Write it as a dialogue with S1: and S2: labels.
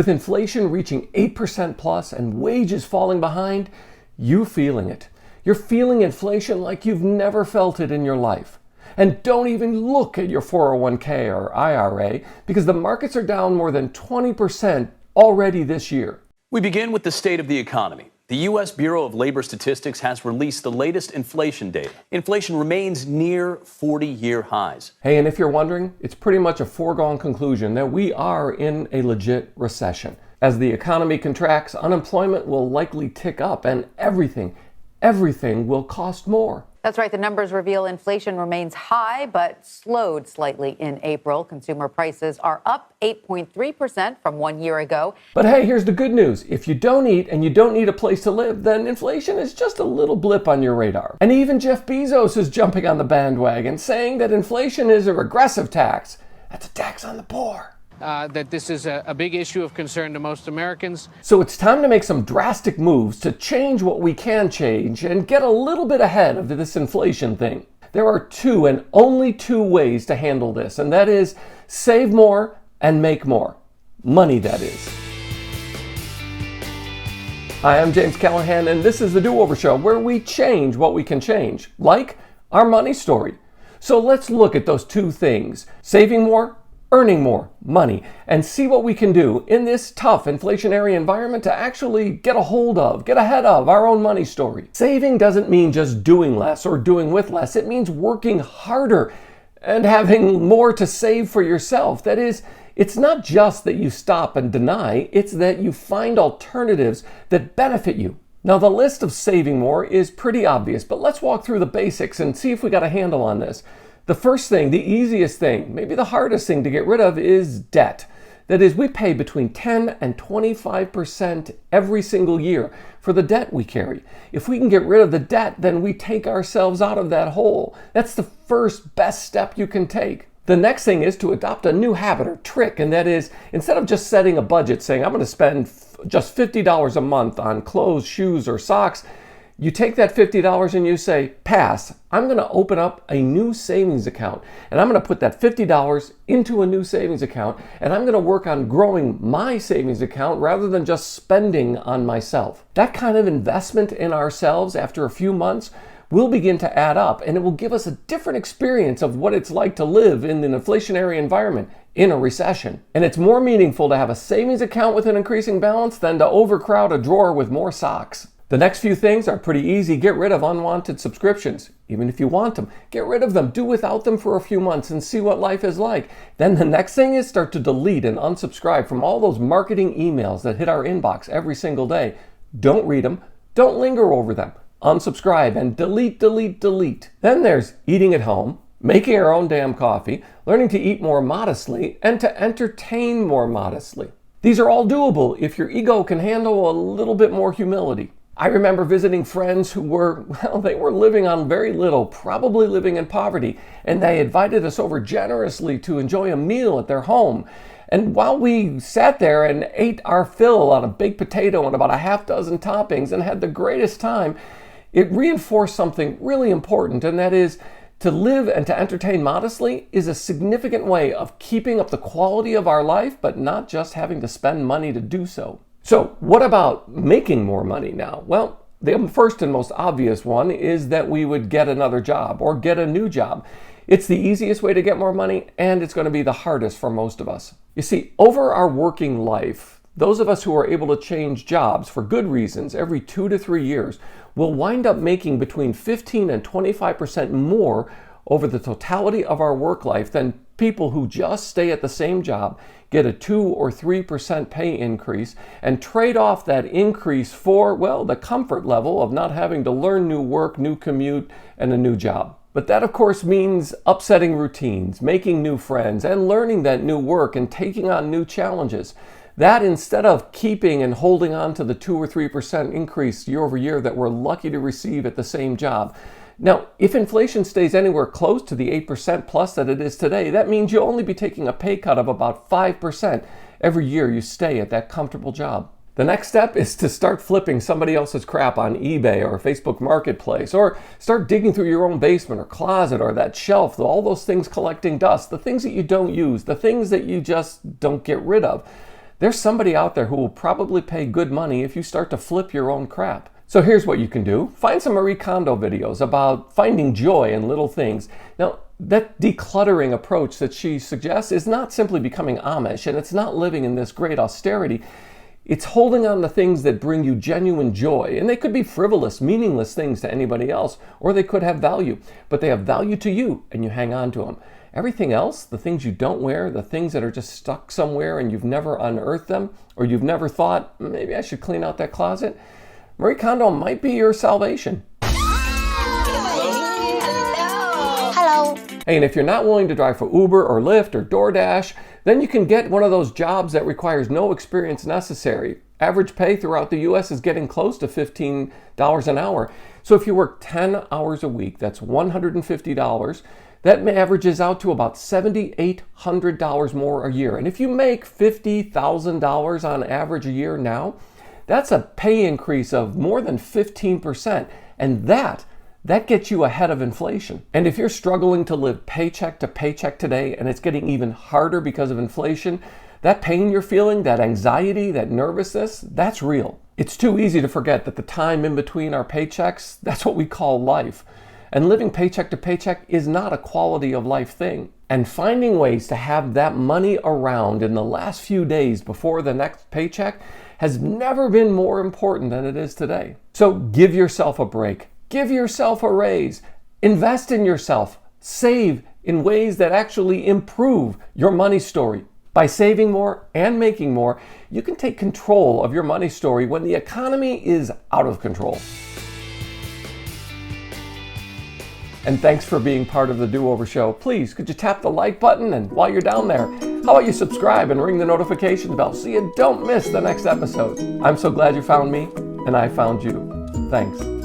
S1: With inflation reaching 8% plus and wages falling behind, you're feeling it. You're feeling inflation like you've never felt it in your life. And don't even look at your 401k or IRA because the markets are down more than 20% already this year.
S2: We begin with the state of the economy. The U.S. Bureau of Labor Statistics has released the latest inflation data. Inflation remains near 40-year highs.
S1: Hey, and if you're wondering, it's pretty much a foregone conclusion that we are in a legit recession. As the economy contracts, unemployment will likely tick up and everything will cost more.
S3: That's right. The numbers reveal inflation remains high, but slowed slightly in April. Consumer prices are up 8.3% from 1 year ago.
S1: But hey, here's the good news. If you don't eat and you don't need a place to live, then inflation is just a little blip on your radar. And even Jeff Bezos is jumping on the bandwagon, saying that inflation is a regressive tax. That's a tax on the poor.
S4: That this is a big issue of concern to most Americans.
S1: So it's time to make some drastic moves to change what we can change and get a little bit ahead of this inflation thing. There are two and only two ways to handle this, and that is save more and make more. Money, that is. Hi, I'm James Callahan, and this is the Do-Over Show, where we change what we can change, like our money story. So let's look at those two things, saving more, earning more money, and see what we can do in this tough inflationary environment to actually get ahead of our own money story. Saving doesn't mean just doing less or doing with less. It means working harder and having more to save for yourself. That is, it's not just that you stop and deny, it's that you find alternatives that benefit you. Now, the list of saving more is pretty obvious, but let's walk through the basics and see if we got a handle on this. The first thing, the easiest thing, maybe the hardest thing to get rid of is debt. That is, we pay between 10 and 25% every single year for the debt we carry. If we can get rid of the debt, then we take ourselves out of that hole. That's the first best step you can take. The next thing is to adopt a new habit or trick, and that is, instead of just setting a budget saying, I'm going to spend just $50 a month on clothes, shoes, or socks, you take that $50 and you say, pass, I'm going to open up a new savings account and I'm going to put that $50 into a new savings account and I'm going to work on growing my savings account rather than just spending on myself. That kind of investment in ourselves after a few months will begin to add up and it will give us a different experience of what it's like to live in an inflationary environment in a recession. And it's more meaningful to have a savings account with an increasing balance than to overcrowd a drawer with more socks. The next few things are pretty easy. Get rid of unwanted subscriptions. Even if you want them, get rid of them. Do without them for a few months and see what life is like. Then the next thing is start to delete and unsubscribe from all those marketing emails that hit our inbox every single day. Don't read them. Don't linger over them. Unsubscribe and delete. Then there's eating at home, making our own damn coffee, learning to eat more modestly, and to entertain more modestly. These are all doable if your ego can handle a little bit more humility. I remember visiting friends who were living on very little, probably living in poverty, and they invited us over generously to enjoy a meal at their home. And while we sat there and ate our fill on a baked potato and about a half dozen toppings and had the greatest time, it reinforced something really important, and that is to live and to entertain modestly is a significant way of keeping up the quality of our life, but not just having to spend money to do so. So what about making more money now? Well, the first and most obvious one is that we would get another job or get a new job. It's the easiest way to get more money, and it's going to be the hardest for most of us. You see, over our working life, those of us who are able to change jobs for good reasons every 2 to 3 years will wind up making between 15 and 25% more over the totality of our work life than people who just stay at the same job, get a 2 or 3% pay increase, and trade off that increase for, well, the comfort level of not having to learn new work, new commute, and a new job. But that, of course, means upsetting routines, making new friends, and learning that new work and taking on new challenges. That, instead of keeping and holding on to the 2 or 3% increase year over year that we're lucky to receive at the same job. Now, if inflation stays anywhere close to the 8% plus that it is today, that means you'll only be taking a pay cut of about 5% every year you stay at that comfortable job. The next step is to start flipping somebody else's crap on eBay or Facebook Marketplace, or start digging through your own basement or closet or that shelf, all those things collecting dust, the things that you don't use, the things that you just don't get rid of. There's somebody out there who will probably pay good money if you start to flip your own crap. So here's what you can do. Find some Marie Kondo videos about finding joy in little things. Now, that decluttering approach that she suggests is not simply becoming Amish, and it's not living in this great austerity. It's holding on to things that bring you genuine joy. And they could be frivolous, meaningless things to anybody else, or they could have value. But they have value to you, and you hang on to them. Everything else, the things you don't wear, the things that are just stuck somewhere and you've never unearthed them, or you've never thought, maybe I should clean out that closet, Marie Kondo might be your salvation.
S5: Hello.
S1: Hey, and if you're not willing to drive for Uber or Lyft or DoorDash, then you can get one of those jobs that requires no experience necessary. Average pay throughout the U.S. is getting close to $15 an hour. So if you work 10 hours a week, that's $150. That averages out to about $7,800 more a year. And if you make $50,000 on average a year now, that's a pay increase of more than 15%. And that gets you ahead of inflation. And if you're struggling to live paycheck to paycheck today, and it's getting even harder because of inflation, that pain you're feeling, that anxiety, that nervousness, that's real. It's too easy to forget that the time in between our paychecks, that's what we call life. And living paycheck to paycheck is not a quality of life thing. And finding ways to have that money around in the last few days before the next paycheck has never been more important than it is today. So give yourself a break. Give yourself a raise. Invest in yourself. Save in ways that actually improve your money story. By saving more and making more, you can take control of your money story when the economy is out of control. And thanks for being part of the Do-Over Show. Please, could you tap the like button? And while you're down there, how about you subscribe and ring the notification bell so you don't miss the next episode? I'm so glad you found me, and I found you. Thanks.